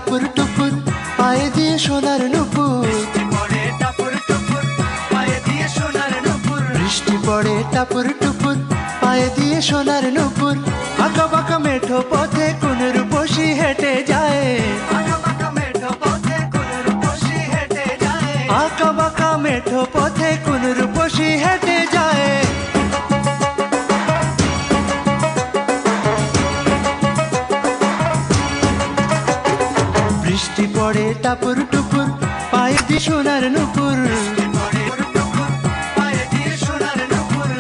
টাপুর টুপুর পায়ে দিয়ে সোনার নুপুর। বৃষ্টি পড়ে টাপুর টুপুর পায়ে দিয়ে সোনার নুপুর। আঁকা বাঁকা মেঠো পথে কোন রূপসী হেঁটে যায়। আঁকা বাঁকা মেঠো পথে কোন রূপসী হেঁটে যায়। বৃষ্টি পড়ে টাপুর টুপুর পায়ে দিয়ে সোনার নুপুর।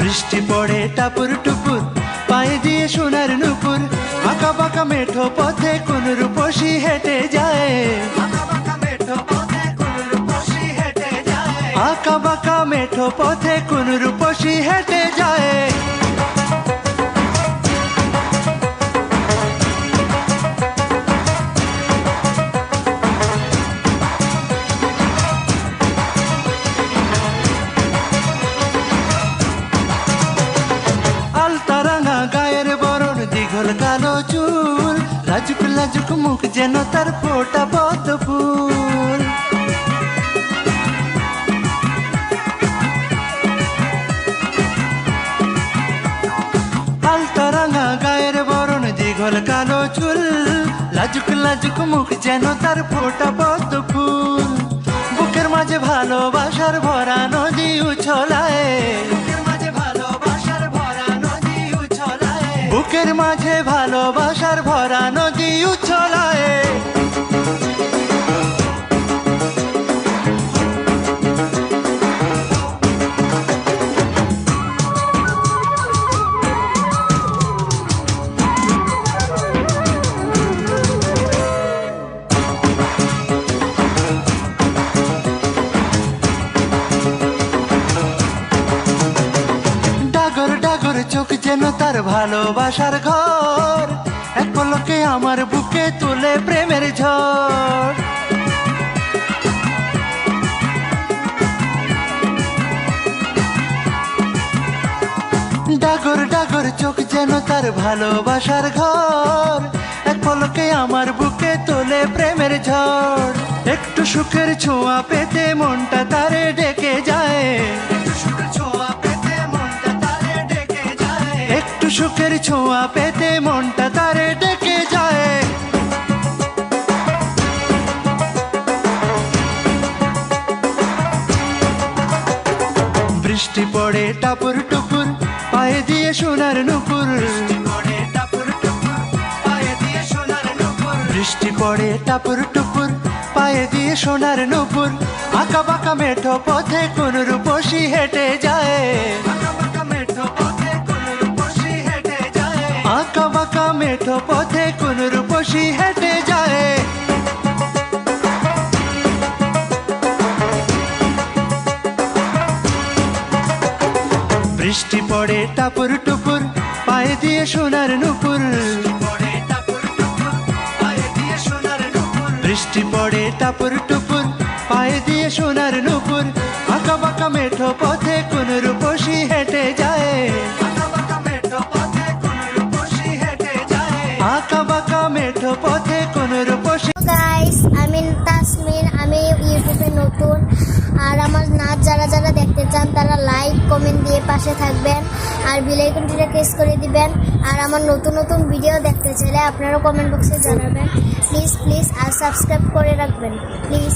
বৃষ্টি পড়ে টাপুর টুপুর পায়ে দিয়ে সোনার নুপুর। আঁকা বাঁকা মেঠো পথে কোন রূপসী হেঁটে যায়। আঁকা বাঁকা মেঠো পথে কোন রূপসী হেঁটে যায়। আলতারাঙা গায়ের বরণ, দীঘল কালো চুল, লাজুক লাজুক মুখ যেন তার ফোটা পদ্ম ফুল। আলতারাঙা গায়ের বরণ, দীঘল কালো চুল, লাজুক লাজুক মুখ যেন তার ফোটা পদ্ম ফুল। বুকের মাঝে ভালোবাসার ভরা নদী উছলায়। বুকের মাঝে ভালোবাসার ভরা নদী উছলায়। ডাগর ডাগর চোখ যেন তার ভালোবাসার ঘর, এক পলকে আমার বুকে তুলে প্রেমের ঝড়। ডাগর ডাগর চোখ যেন তার ভালোবাসার ঘর, এক পলকে আমার বুকে তোলে প্রেমের ঝড়। একটু সুখের ছোঁয়া পেতে মনটা তারে ডেকে যায়। একটু সুখের ছোঁয়া পেতে মনটা তারে ডেকে যায়। বৃষ্টি পড়ে টাপুর টুপুর পায়ে দিয়ে সোনার নুপুর। বৃষ্টি পড়ে টাপুর টুপুর পায়ে দিয়ে সোনার নুপুর। আঁকা বাঁকা মেঠো পথে কোন রূপসী হেঁটে যায়। আঁকা বাঁকা মেঠো পথে কোন রূপসী হেঁটে যায়। বৃষ্টি পড়ে টাপুর টুপুর পায়ে দিয়ে সোনার নুপুর। বৃষ্টি পড়ে টাপুর টুপুর পায়ে দিয়ে সোনার নুপুর। আঁকা বাঁকা মেঠো পথে কোন রূপসী হেঁটে যায়। আঁকা বাঁকা মেঠো পথে কোন রূপসী। গাইস, আমি তাসমিন, আমি ইউটিউবে নতুন। আর আমার নাচ যারা যারা দেখতে চান তারা লাইক কমেন্ট দিয়ে পাশে থাকবেন, আর বেল আইকনটিতে প্রেস করে দিবেন। আর আমার নতুন নতুন ভিডিও দেখতে চাইলে আপনারা কমেন্ট বক্সে জানাবেন। প্লিজ আর সাবস্ক্রাইব করে রাখবেন প্লিজ।